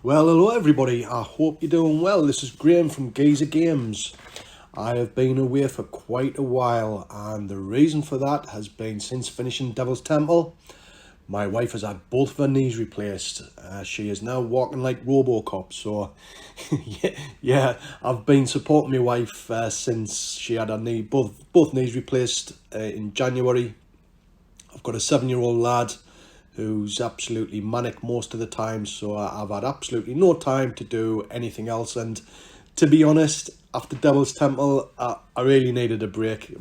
Well, hello everybody, I hope you're doing well. This is Graham from Geezer Games. I have been away for quite a while, and the reason for that has been since finishing Devil's Temple, my wife has had both of her knees replaced. She is now walking like Robocop, so yeah, I've been supporting my wife since she had her both knees replaced in January. I've got a 7-year-old lad who's absolutely manic most of the time, so I've had absolutely no time to do anything else. And to be honest, after Devil's Temple, I really needed a break.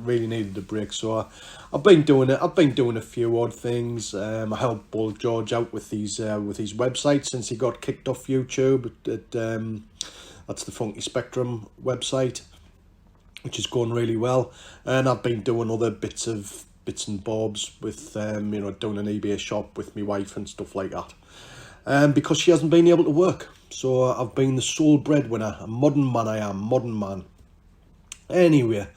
So I've been doing it. I've been doing a few odd things. I helped Bull George out with his website since he got kicked off YouTube. That's the Funky Spectrum website, which is going really well. And I've been doing other bits and bobs with doing an eBay shop with my wife and stuff like that, because she hasn't been able to work. So I've been the sole breadwinner. A modern man. Anyway,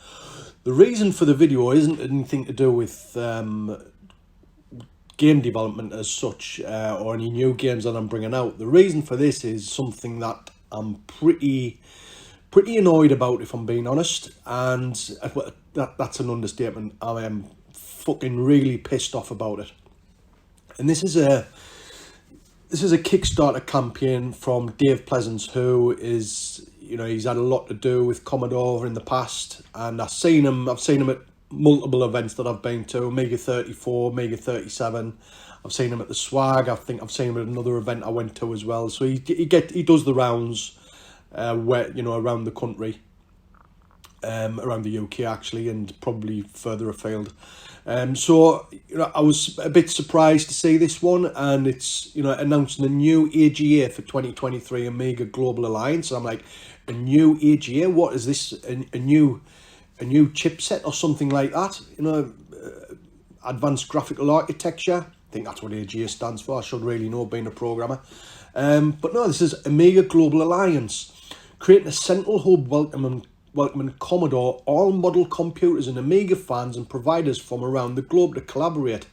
the reason for the video isn't anything to do with game development as such, or any new games that I'm bringing out. The reason for this is something that I'm pretty annoyed about, if I'm being honest, and that's an understatement. I am fucking really pissed off about it. And this is a Kickstarter campaign from Dave Pleasance, who is, he's had a lot to do with Commodore in the past, and I've seen him at multiple events that I've been to, Amiga 34, Amiga 37. I've seen him at the Swag. I think I've seen him at another event I went to as well. So he does the rounds around the country, around the UK actually, and probably further afield. So I was a bit surprised to see this one, and it's announcing a new AGA for 2023 Amiga Global Alliance. And I'm like, a new AGA? What is this? A new chipset or something like that? Advanced Graphical Architecture. I think that's what AGA stands for. I should really know, being a programmer. But no, this is Amiga Global Alliance, creating a central hub welcoming Commodore all-model computers and Amiga fans and providers from around the globe to collaborate.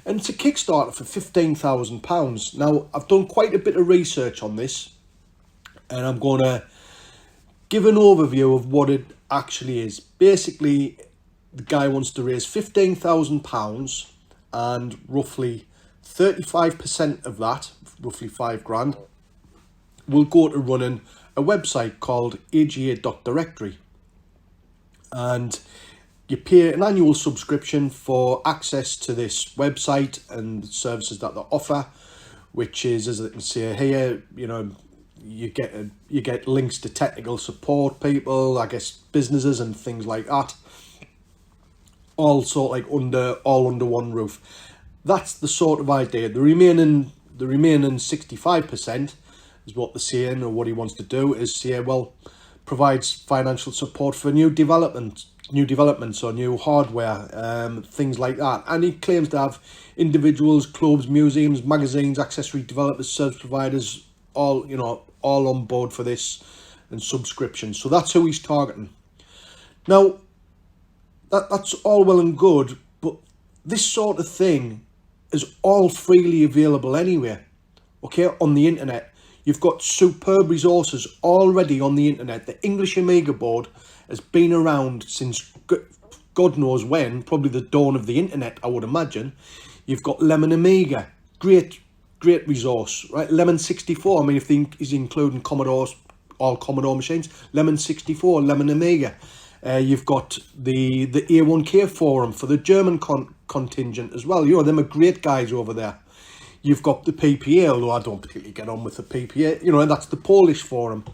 And it's a Kickstarter for £15,000. Now, I've done quite a bit of research on this, and I'm going to give an overview of what it actually is. Basically, the guy wants to raise £15,000, and roughly 35% of that, roughly £5,000, will go to running a website called AGA.directory, and you pay an annual subscription for access to this website and the services that they offer, which is, as I can see here, you get links to technical support people, I guess businesses and things like that, all under one roof. That's the sort of idea. The remaining 65% is what they're saying, or what he wants to do is say, well, provides financial support for new developments or new hardware, things like that. And he claims to have individuals, clubs, museums, magazines, accessory developers, service providers, all on board for this, and subscriptions. So that's who he's targeting. Now, that's all well and good, but this sort of thing is all freely available anyway, okay, on the internet. You've got superb resources already on the internet. The English Amiga board has been around since God knows when, probably the dawn of the internet, I would imagine. You've got Lemon Amiga, great resource, right? Lemon 64, I mean, if he's including all Commodore machines, Lemon 64, Lemon Amiga. You've got the A1K forum for the German contingent as well. Them are great guys over there. You've got the PPA, although I don't particularly get on with the PPA. And that's the Polish forum.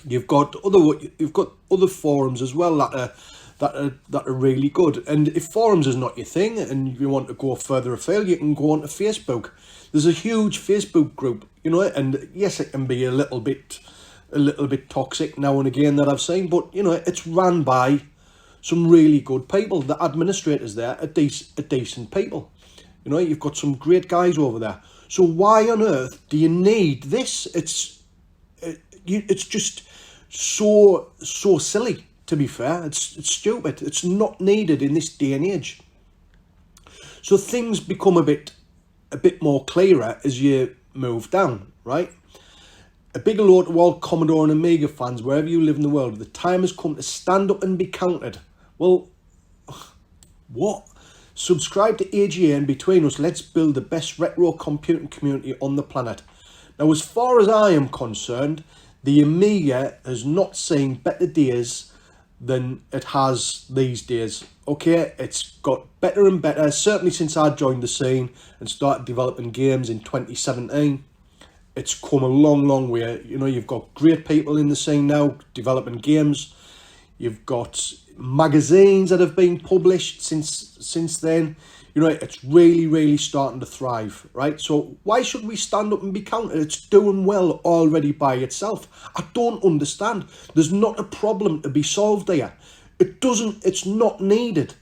You've got other forums as well that are really good. And if forums is not your thing, and you want to go further afield, you can go onto Facebook. There's a huge Facebook group, and yes, it can be a little bit toxic now and again, that I've seen, but it's run by some really good people. The administrators there are decent people. You've got some great guys over there. So why on earth do you need this? It's just so silly, to be fair. It's stupid. It's not needed in this day and age. So things become a bit more clearer as you move down, right? A big hello to all Commodore and Amiga fans, wherever you live in the world. The time has come to stand up and be counted. Well, what? Subscribe to AGA, and between us, let's build the best retro computing community on the planet. Now, as far as I am concerned, the Amiga has not seen better days than it has these days. Okay, it's got better and better, certainly since I joined the scene and started developing games in 2017. It's come a long, long way. You know, you've got great people in the scene now developing games. You've got magazines that have been published since then. You know, it's really, really starting to thrive, right? So why should we stand up and be counted? It's doing well already by itself. I don't understand. There's not a problem to be solved there. It's not needed.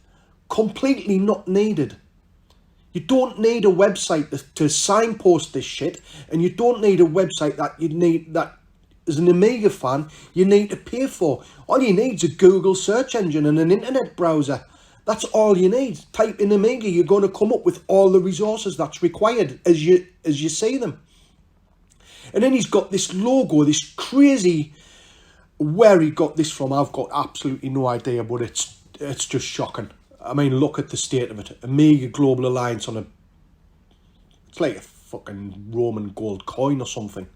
Completely not needed. You don't need a website to signpost this shit, and you don't need a website that as an Amiga fan, you need to pay for. All you need is a Google search engine and an internet browser. That's all you need. Type in Amiga, you're going to come up with all the resources that's required as you see them. And then he's got this logo, this crazy, where he got this from, I've got absolutely no idea, but it's just shocking. I mean, look at the state of it. Amiga Global Alliance on it's like a fucking Roman gold coin or something.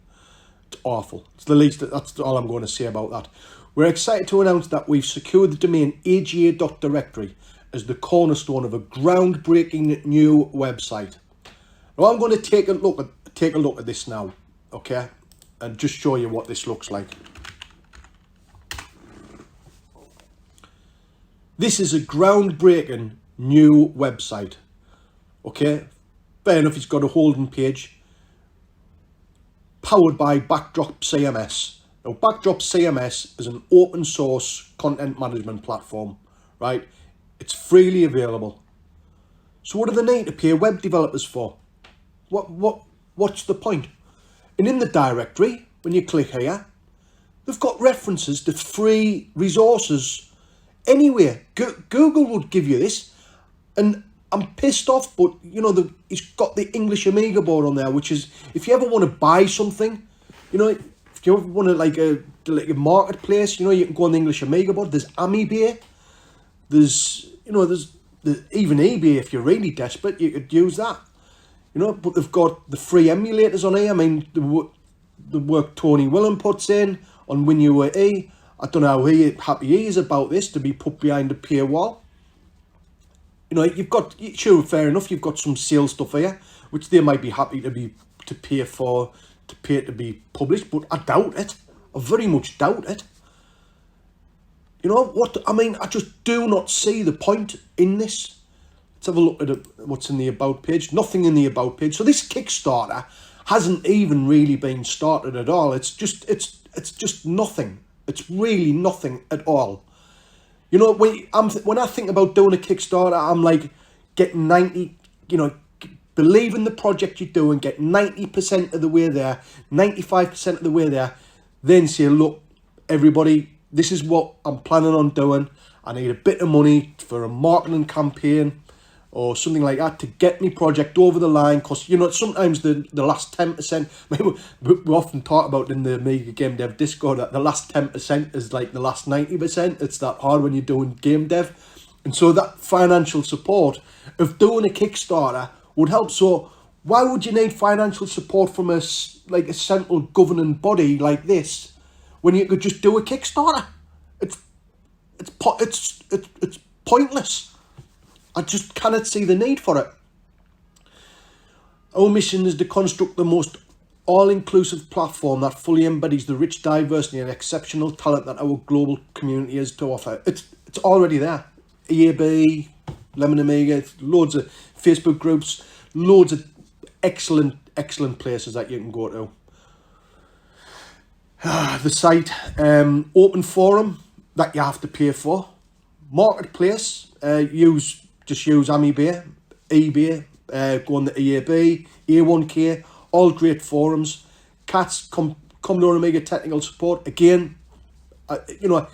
It's awful. It's the least, that's all I'm going to say about that. We're excited to announce that we've secured the domain aga.directory as the cornerstone of a groundbreaking new website. Now I'm going to take a look at this now, okay, and just show you what this looks like. This is a groundbreaking new website, okay? Fair enough, it's got a holding page, powered by Backdrop CMS. Now, Backdrop CMS is an open source content management platform, right? It's freely available. So what do they need to pay web developers for? What's the point? And in the directory, when you click here, they've got references to free resources anywhere. Google would give you this, and I'm pissed off, but you know, he's got the English Amiga board on there, which is, if you ever want to buy something, you know, if you ever want to like a marketplace, you know, you can go on the English Amiga board. There's Amiibo, there's even eBay. If you're really desperate, you could use that, you know. But they've got the free emulators on here. I mean, the work Tony Willen puts in on WinUAE. I don't know how happy he is about this to be put behind a paywall. You know, you've got, sure, fair enough, you've got some sales stuff here, which they might be happy to pay to be published, but I doubt it. I very much doubt it. You know what I mean? I just do not see the point in this. Let's have a look at what's in the about page. Nothing in the about page. So this Kickstarter hasn't even really been started at all. It's just nothing. It's really nothing at all. You know, when I think about doing a Kickstarter, I'm like, get 90, you know, believe in the project you're doing, get 90% of the way there, 95% of the way there, then say, look, everybody, this is what I'm planning on doing. I need a bit of money for a marketing campaign or something like that to get my project over the line, because, you know, sometimes the last 10%, we often talk about in the Amiga Game Dev Discord that the last 10% is like the last 90%. It's that hard when you're doing game dev. And so that financial support of doing a Kickstarter would help. So why would you need financial support from a central governing body like this when you could just do a Kickstarter? It's pointless. I just cannot see the need for it. Our mission is to construct the most all-inclusive platform that fully embodies the rich diversity and exceptional talent that our global community has to offer. It's already there. EAB, Lemon Amiga, loads of Facebook groups, loads of excellent places that you can go to. The site, open forum that you have to pay for. Marketplace, just use Amiibo, eBay, go on the EAB, A1K, all great forums. CATS, Commodore Amiga technical support. Again, you know,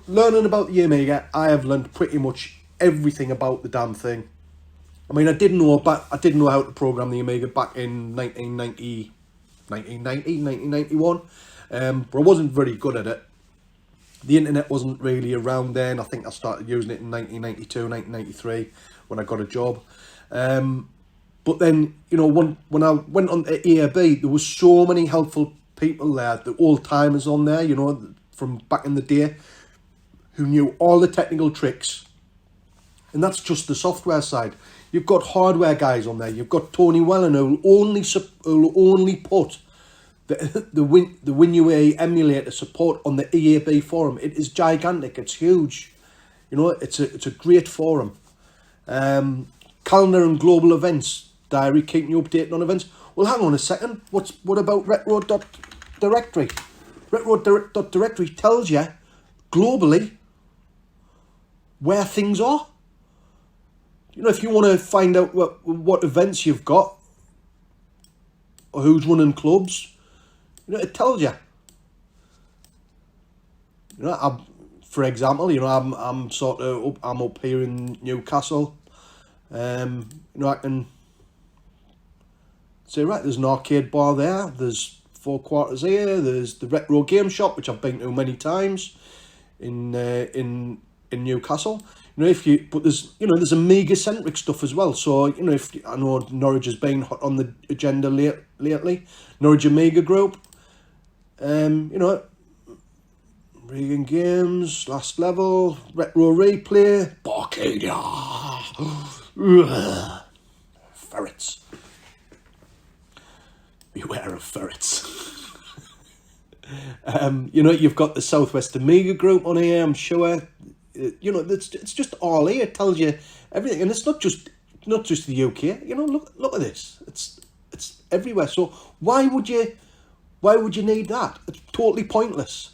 learning about the Amiga, I have learned pretty much everything about the damn thing. I mean, I didn't know how to program the Amiga back in 1990. 1990, 1991. But I wasn't very good at it. The internet wasn't really around then. I think I started using it in 1992, 1993 when I got a job. But then, you know, when I went on to EAB, there was so many helpful people there, the old timers on there, you know, from back in the day, who knew all the technical tricks. And that's just the software side. You've got hardware guys on there. You've got Tony Wellen who'll only put the WinUAE emulator support on the EAB forum. It is gigantic. It's huge. You know, it's a great forum. Calendar and global events diary, keeping you updated on events. Well, hang on a second. What about retro.directory? Retro.directory tells you globally where things are. You know, if you want to find out what events you've got or who's running clubs, you know, it tells you. You know, for example, you know, I'm up here in Newcastle. You know, I can say, right, there's an arcade bar there. There's 4 Quarters here. There's the retro game shop, which I've been to many times in Newcastle. You know, there's Amiga centric stuff as well. So, you know, I know Norwich has been hot on the agenda lately. Norwich Amiga group. You know, Regan Games, Last Level, Retro Replay, Barcadia. Ferrets. Beware of ferrets. You know, you've got the Southwest Amiga group on here, I'm sure. You know, it's just all here. It tells you everything, and it's not just the UK. You know, look at this. It's everywhere. So why would you need that? It's totally pointless.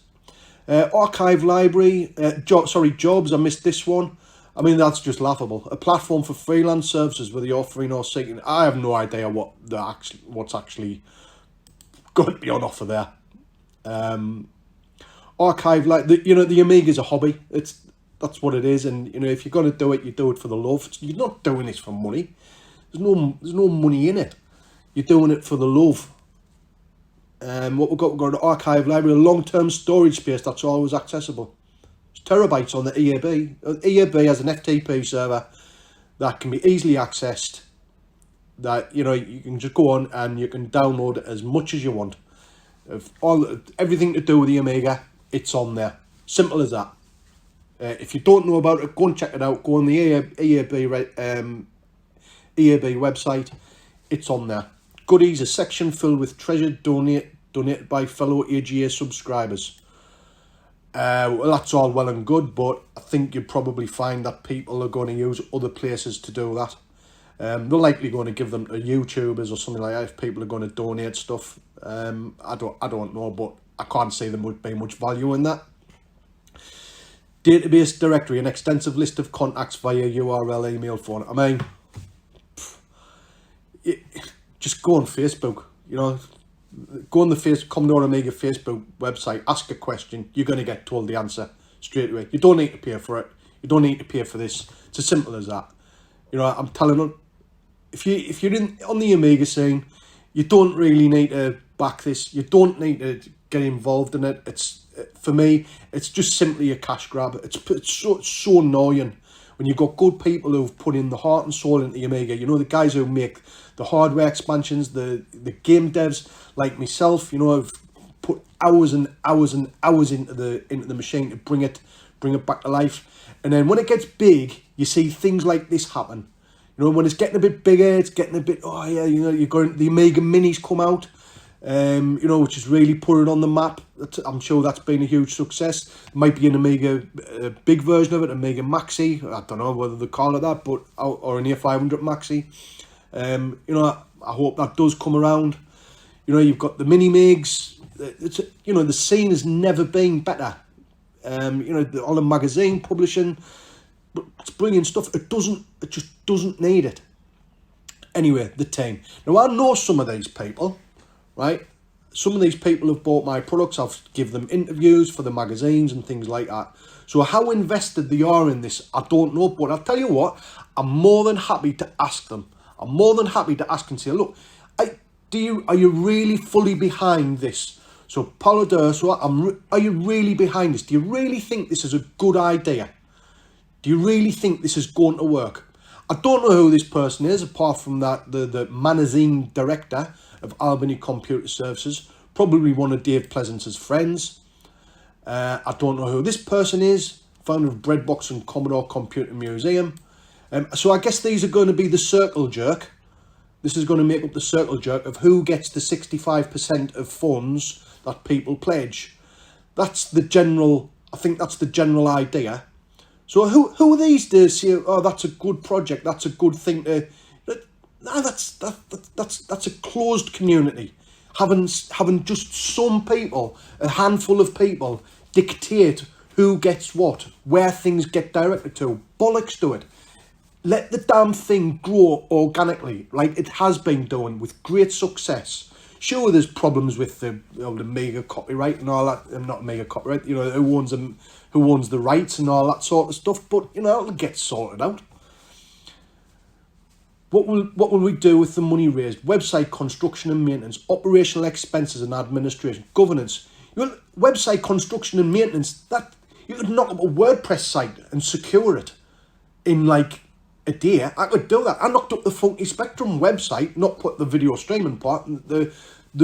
Archive library, jobs. I missed this one. I mean, that's just laughable. A platform for freelance services whether you're offering or seeking. I have no idea what's actually going to be on offer there. Archive, the Amiga's a hobby. That's what it is, and you know, if you're going to do it, you do it for the love. You're not doing this for money. There's no money in it. You're doing it for the love. What we've got an archive library, a long-term storage space that's always accessible. It's terabytes on the EAB. EAB has an FTP server that can be easily accessed. That, you know, you can just go on and you can download as much as you want. Everything to do with the Amiga, it's on there. Simple as that. If you don't know about it, go and check it out. Go on the EAB website. It's on there. Goodies, a section filled with treasure donated by fellow AGA subscribers. Well, that's all well and good, but I think you'll probably find that people are going to use other places to do that. They're likely going to give them to YouTubers or something like that if people are going to donate stuff. I don't know, but I can't see there would be much value in that. Database directory, an extensive list of contacts via URL, email, phone. I mean, just go on Facebook, you know, go on the Commodore Amiga Facebook website, ask a question, you're going to get told the answer straight away. You don't need to pay for it. You don't need to pay for this. It's as simple as that. You know, I'm telling you, if you're on the Amiga scene, you don't really need to back this. You don't need to get involved in it. For me, it's just simply a cash grab. It's so annoying when you've got good people who've put in the heart and soul into the Amiga. You know, the guys who make the hardware expansions, the game devs like myself, you know, have put hours and hours and hours into the machine to bring it back to life. And then when it gets big, you see things like this happen. You know, when it's getting a bit bigger, it's getting a bit, oh yeah, you know, the Amiga Minis come out. You know, which has really put it on the map. I'm sure that's been a huge success. There might be an Amiga big version of it, Amiga Maxi. I don't know whether they call it that, but or an A500 Maxi. You know, I hope that does come around. You know, you've got the mini Migs. You know, the scene has never been better. You know, all the magazine publishing, but it's brilliant stuff. It just doesn't need it. Anyway, the team. Now I know some of these people. Right, some of these people have bought my products. I've given them interviews for the magazines and things like that. So how invested they are in this, I don't know. But I'll tell you what, I'm more than happy to ask them. I'm more than happy to ask and say, look, Are you really fully behind this? So Paulo D'Urso, are you really behind this? Do you really think this is a good idea? Do you really think this is going to work? I don't know who this person is, apart from that the managing director of Albany Computer Services, probably one of Dave Pleasance's friends. I don't know who this person is, founder of Breadbox and Commodore Computer Museum. So I guess these are going to be the circle jerk. This is going to make up the circle jerk of who gets the 65% of funds that people pledge. That's the general, I think that's the general idea. So who are these to say, oh, that's a good project, that's a good thing to... No, that's a closed community. Having just some people, a handful of people, dictate who gets what, where things get directed to. Bollocks to it. Let the damn thing grow organically, like it has been doing with great success. Sure, there's problems with the Amiga copyright and all that, not Amiga copyright, you know, who owns the rights and all that sort of stuff, but, you know, it'll get sorted out. What will we do with the money raised? Website construction and maintenance, operational expenses and administration, governance. Website construction and maintenance, that you could knock up a WordPress site and secure it in like a day. I could do that. I knocked up the Funky Spectrum website, not put the video streaming part, the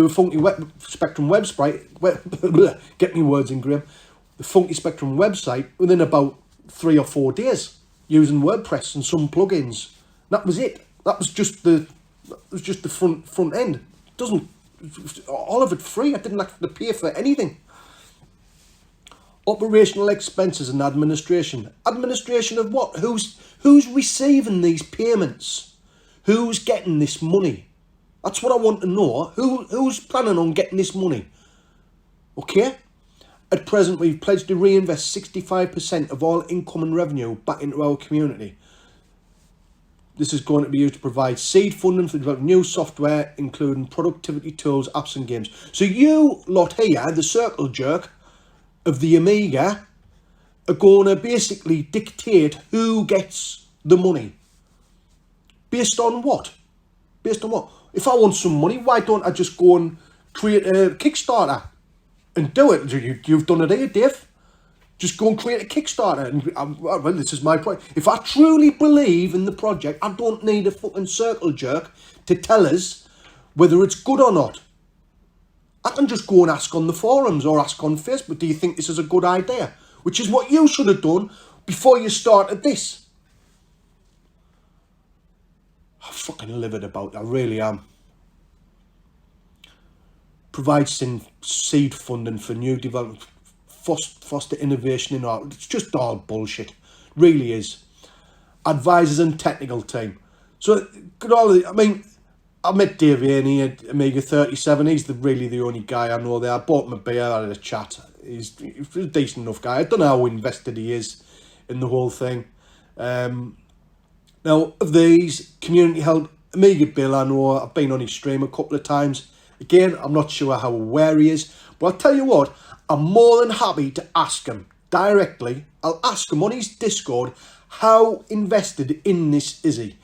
Funky Spectrum website, get me words in, Graham. The Funky Spectrum website within about 3 or 4 days using WordPress and some plugins. That was it. That was just the front end. All of it free. I didn't have to pay for anything. Operational expenses and administration. Administration of what? Who's receiving these payments? Who's getting this money? That's what I want to know. Who's planning on getting this money? Okay? At present, we've pledged to reinvest 65% of all income and revenue back into our community. This is going to be used to provide seed funding for developing new software, including productivity tools, apps and games. So you lot here, the circle jerk of the Amiga, are going to basically dictate who gets the money. Based on what? Based on what? If I want some money, why don't I just go and create a Kickstarter and do it? You've done it here, Dave. Just go and create a Kickstarter. And well, this is my point. If I truly believe in the project, I don't need a fucking circle jerk to tell us whether it's good or not. I can just go and ask on the forums or ask on Facebook, do you think this is a good idea? Which is what you should have done before you started this. I'm fucking livid about that, I really am. Provides seed funding for new development, foster innovation in art. It's just all bullshit. It really is. Advisors and technical team. So, I mean, I met Dave Aney at Amiga 37. He's really the only guy I know there. I bought him a beer, I had a chat. He's a decent enough guy. I don't know how invested he is in the whole thing. Now, of these community-held Amiga Bill, I know I've been on his stream a couple of times. Again, I'm not sure how aware he is. But I'll tell you what, I'm more than happy to ask him directly. I'll ask him on his Discord, how invested in this is he?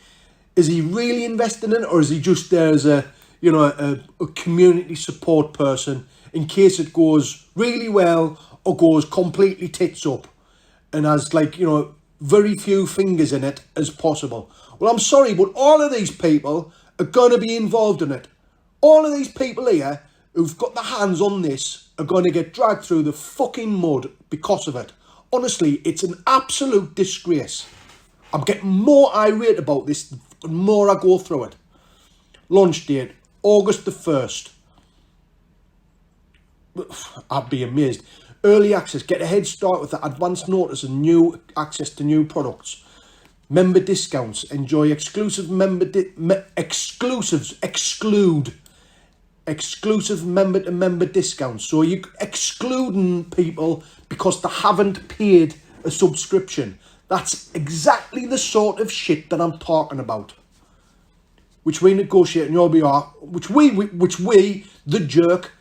Is he really invested in it, or is he just there as a community support person in case it goes really well or goes completely tits up and has very few fingers in it as possible? Well, I'm sorry, but all of these people are going to be involved in it. All of these people here who've got their hands on this are going to get dragged through the fucking mud because of it. Honestly, it's an absolute disgrace. I'm getting more irate about this the more I go through it. Launch date, August the 1st. I'd be amazed. Early access, get a head start with the advance notice and new access to new products. Member discounts, enjoy exclusive exclusive member-to-member discounts. So you're excluding people because they haven't paid a subscription. That's exactly the sort of shit that I'm talking about. Which we negotiate on your behalf, which we, the jerk,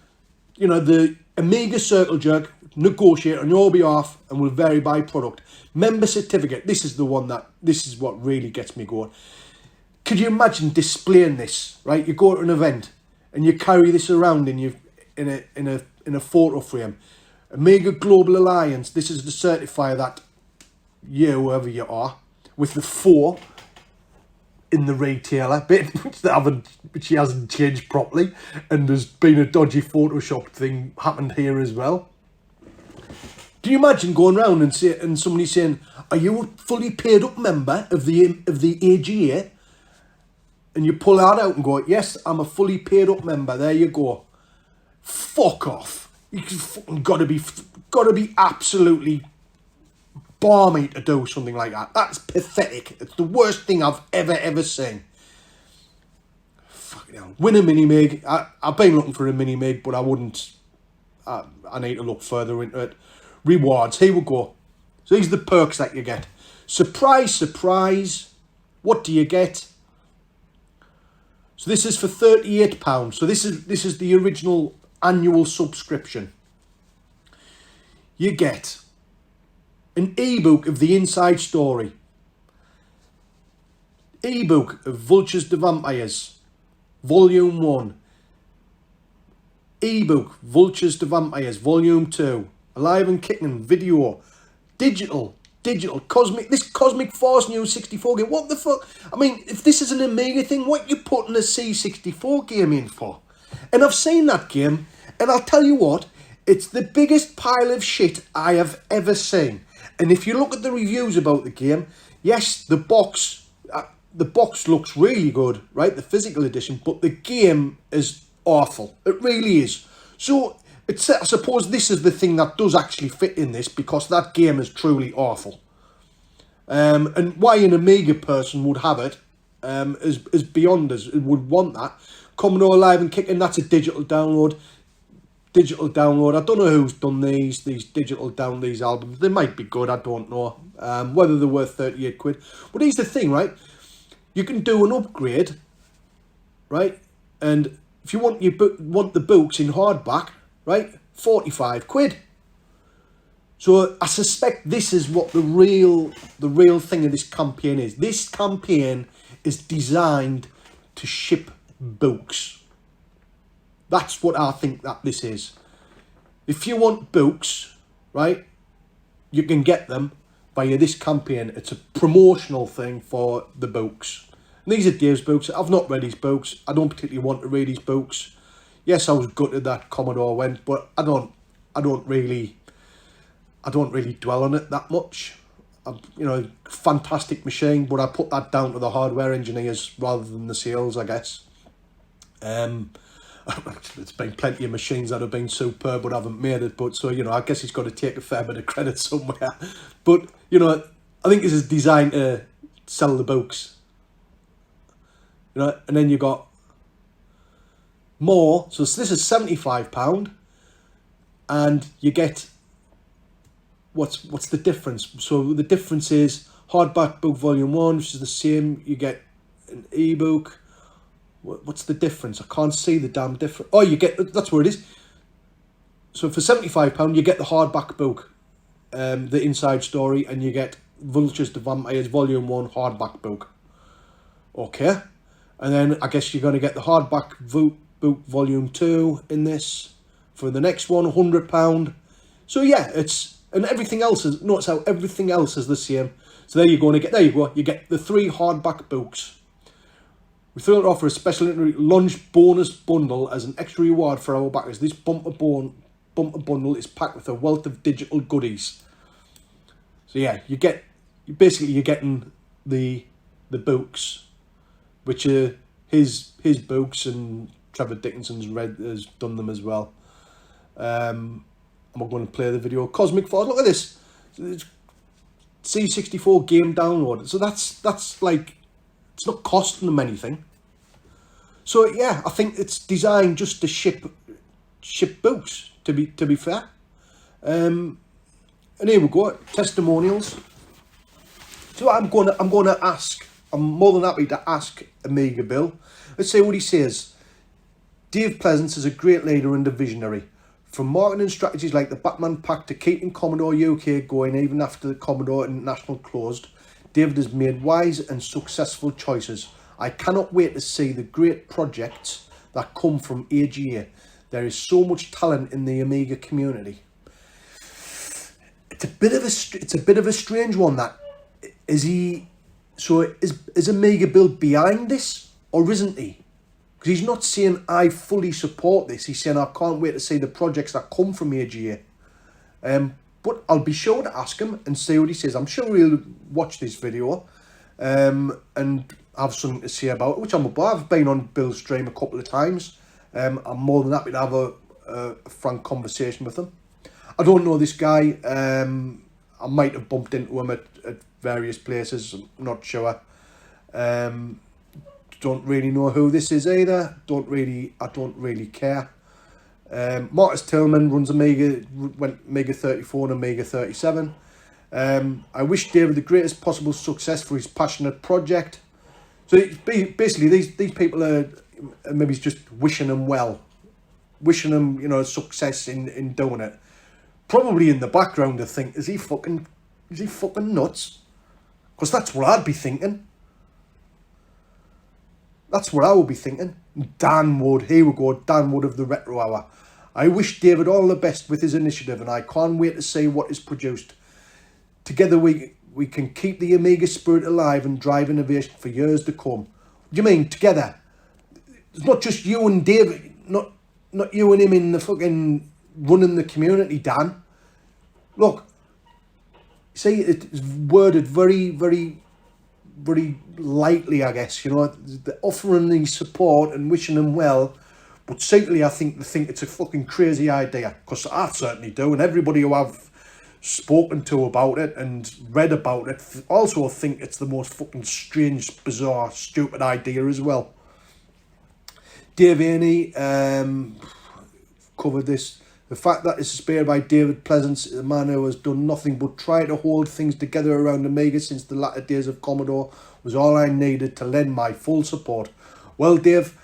the Amiga Circle jerk, negotiate on your behalf and will vary by product. Member certificate, this is what really gets me going. Could you imagine displaying this, right? You go to an event and you carry this around in a photo frame. Amiga Global Alliance, this is the certifier that you, whoever you are, with the 4 in the retailer bit, which she hasn't changed properly, and there's been a dodgy Photoshop thing happened here as well. Can you imagine going around and somebody saying, "Are you a fully paid up member of the AGA?" And you pull that out and go, "Yes, I'm a fully paid up member." There you go. Fuck off. You fucking gotta be absolutely balmy to do something like that. That's pathetic. It's the worst thing I've ever seen. Fucking hell. Win a mini-mig. I've been looking for a mini-mig, but I wouldn't. I need to look further into it. Rewards. Here we go. So these are the perks that you get. Surprise, surprise. What do you get? So this is for £38. So this is the original annual subscription. You get an ebook of the inside story. Ebook of Vultures to Vampires, Volume 1. Ebook Vultures to Vampires, Volume 2. Alive and Kicking video. Digital Cosmic Force New 64 game. What the fuck? I mean, if this is an Amiga thing, what you putting a C64 game in for? And I've seen that game, and I'll tell you what, it's the biggest pile of shit I have ever seen. And if you look at the reviews about the game, yes, the box looks really good, right? The physical edition, but the game is awful. It really is. So I suppose this is the thing that does actually fit in this, because that game is truly awful. And why an Amiga person would have it is beyond us. It would want that. Commodore Alive and Kicking, that's a digital download. I don't know who's done these albums. They might be good, I don't know. Whether they're worth 38 quid. But here's the thing, right? You can do an upgrade, right? And if you want the books in hardback, right? 45 quid. So I suspect this is what the real thing of this campaign is. This campaign is designed to ship books. That's what I think that this is. If you want books, right, you can get them via this campaign. It's a promotional thing for the books. And these are Dave's books. I've not read his books. I don't particularly want to read his books. Yes, I was gutted that Commodore went, but I don't really dwell on it that much. Fantastic machine, but I put that down to the hardware engineers rather than the sales, I guess. There's been plenty of machines that have been superb but haven't made it, but so, I guess he's got to take a fair bit of credit somewhere. But, I think this is designed to sell the books. And then you got more. So this is £75, and you get what's the difference? So the difference is hardback book volume 1, which is the same. You get an ebook. What's the difference? I can't see the damn difference. Oh, you get, that's where it is. So for £75, you get the hardback book, the inside story, and you get Vultures to Vampires Volume 1 hardback book. Okay. And then I guess you're going to get the hardback book Volume 2 in this for the next one, £100. So yeah, and everything else is, notice how everything else is the same. So there you go, you get the 3 hardback books. We thought to offer a special lunch bonus bundle as an extra reward for our backers. This bumper bundle is packed with a wealth of digital goodies. So yeah, you're getting the books, which are his books, and Trevor Dickinson's has done them as well. I'm going to play the video. Cosmic Force, look at this. It's C64 game download. So that's like, it's not costing them anything. So yeah, I think it's designed just to ship books, to be fair. And here we go, testimonials. So I'm going to ask. I'm more than happy to ask Amiga Bill. Let's see what he says. Dave Pleasance is a great leader and a visionary. From marketing strategies like the Batman Pack to keeping Commodore UK going even after the Commodore International closed, David has made wise and successful choices. I cannot wait to see the great projects that come from AGA. There is so much talent in the Amiga community. It's a bit of a strange one. That is is Amiga built behind this, or isn't he? Because he's not saying I fully support this. He's saying I can't wait to see the projects that come from AGA. But I'll be sure to ask him and see what he says. I'm sure he'll watch this video and have something to say about it, which I've been on Bill's stream a couple of times. I'm more than happy to have a frank conversation with him. I don't know this guy. I might have bumped into him at various places. I'm not sure. Don't really know who this is either. I don't really care. Marcus Tillman runs Amiga 34 and Amiga 37. I wish David the greatest possible success for his passionate project. So basically, these people are maybe just wishing him well, wishing him success in doing it. Probably in the background, I think, is he fucking nuts? Because that's what I'd be thinking. That's what I would be thinking. Dan Wood, here we go, Dan Wood of the Retro Hour. I wish David all the best with his initiative, and I can't wait to see what is produced. Together we can keep the Amiga spirit alive and drive innovation for years to come. What do you mean, together? It's not just you and David, not you and him in the fucking running the community, Dan. Look, see, it's worded very, very, very lightly, I guess, offering the support and wishing them well, but certainly I think they think it's a fucking crazy idea, because I certainly do, and everybody who I've spoken to about it and read about it also think it's the most fucking strange, bizarre, stupid idea as well. Dave Aney covered this. The fact that it's inspired by David Pleasance, the man who has done nothing but try to hold things together around Amiga since the latter days of Commodore, was all I needed to lend my full support. Well, Dave,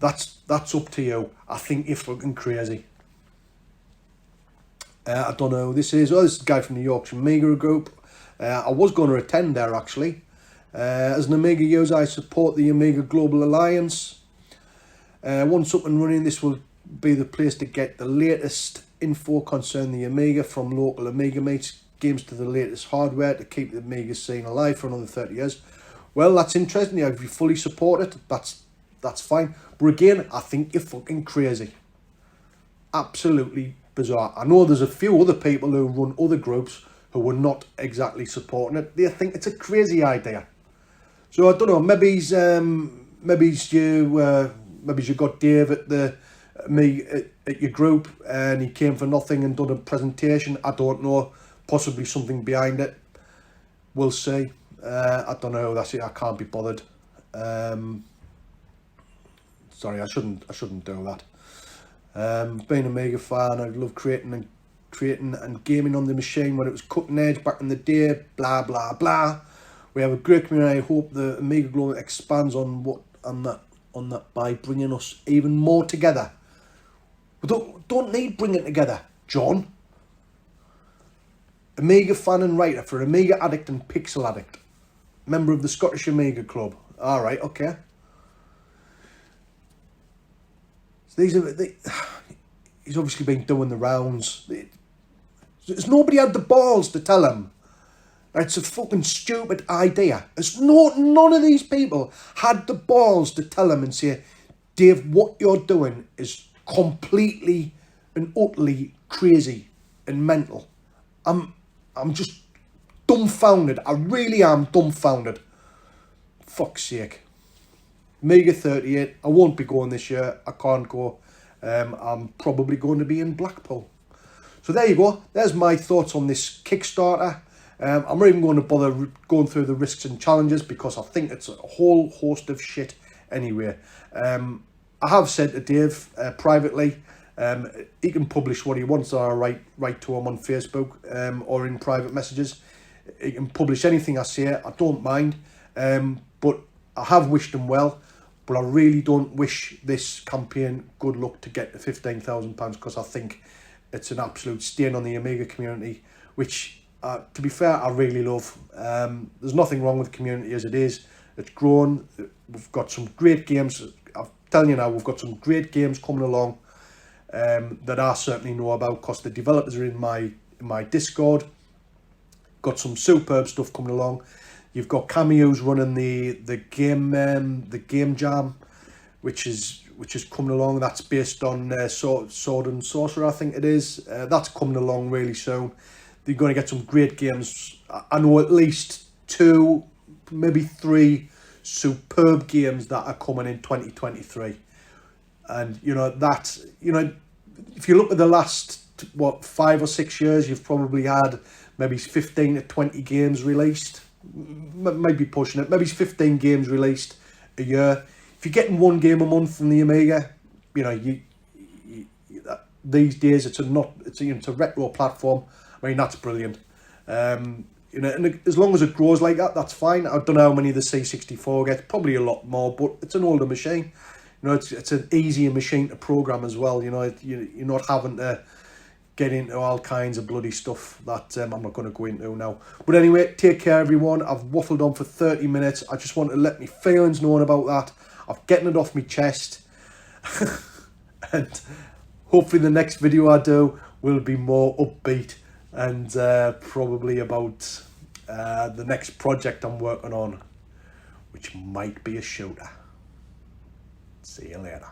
that's up to you. I think you're fucking crazy. I don't know who this is. Well, this is a guy from the Yorkshire Amiga group. I was going to attend there, actually. As an Amiga user, I support the Amiga Global Alliance. Once up and running, this will be the place to get the latest info concerning the Amiga, from local Amiga mates games to the latest hardware, to keep the Amiga scene alive for another 30 years. Well, that's interesting. If you fully support it, that's fine. But again, I think you're fucking crazy. Absolutely bizarre. I know there's a few other people who run other groups who are not exactly supporting it. They think it's a crazy idea. So I don't know. Maybe you got Dave at your group and he came for nothing and done a presentation. I don't know. Possibly something behind it. We'll see. I don't know. That's it. I can't be bothered. Sorry, I shouldn't do that. Being a Amiga fan, I love creating and gaming on the machine when it was cutting edge back in the day. Blah blah blah. We have a great community. I hope the Amiga Global expands on that by bringing us even more together. We don't need bringing together, John. Amiga fan and writer for Amiga Addict and Pixel Addict. Member of the Scottish Amiga Club. Alright, okay. So he's obviously been doing the rounds. There's nobody had the balls to tell him it's a fucking stupid idea. None of these people had the balls to tell him and say, Dave, what you're doing is completely and utterly crazy and mental. I'm just dumbfounded. I really am dumbfounded. Fuck's sake. Amiga 38. I won't be going this year. I can't go. I'm probably going to be in Blackpool. So there you go. There's my thoughts on this Kickstarter. I'm not even going to bother going through the risks and challenges because I think it's a whole host of shit anyway. I have said to Dave privately, he can publish what he wants, or I write to him on Facebook or in private messages. He can publish anything I say. I don't mind. But I have wished him well. But I really don't wish this campaign good luck to get to £15,000 because I think it's an absolute stain on the Amiga community, which, to be fair, I really love. There's nothing wrong with the community as it is. It's grown. We've got some great games. I've telling you now, we've got some great games coming along that I certainly know about, because the developers are in my Discord. Got some superb stuff coming along. You've got Cameo's running the game jam, which is coming along. That's based on Sword and Sorcerer, I think it is. That's coming along really soon. They're going to get some great games. I know at least 2, maybe 3 superb games that are coming in 2023. And if you look at the last 5 or 6 years, you've probably had maybe 15 to 20 games released, maybe pushing it, maybe 15 games released a year. If you're getting 1 game a month from the Amiga, these days it's a retro platform. I mean, that's brilliant. And as long as it grows like that, that's fine. I don't know how many the C64 gets, probably a lot more, but it's an older machine. It's an easier machine to program as well. You're not having to get into all kinds of bloody stuff that I'm not going to go into now. But anyway, take care everyone. I've waffled on for 30 minutes. I just want to let my feelings known about that. I'm getting it off my chest. And hopefully the next video I do will be more upbeat and probably about the next project I'm working on, which might be a shooter. See you later.